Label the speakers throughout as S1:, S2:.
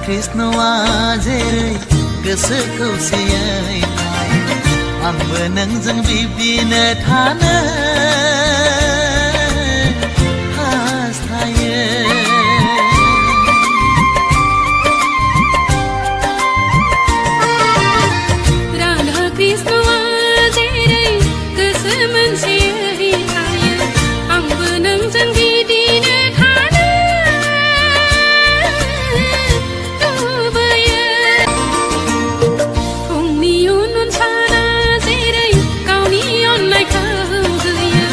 S1: कृष्णआ जेरै गोसोखौ सियै आंबो नोंजों बिब्दिनो थानो हास्थायो
S2: राधा कृष्णआ जेरै गोसो मोनसेयै थायो आंबो नोंजों बिदिनो थानो लुबैयो फुंनि उन उन साना जेरै गावनि अननायखौ होयो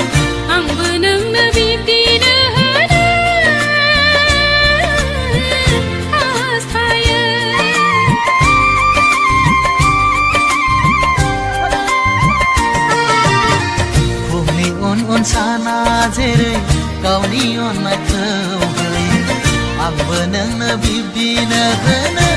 S2: आंबो नोंनो बिब्दिनो होनो हास्थायो
S1: फुंनि उन साना जेरै गावनि अननायखौ होयो आंबो नोंनो बिब्दिनो होनो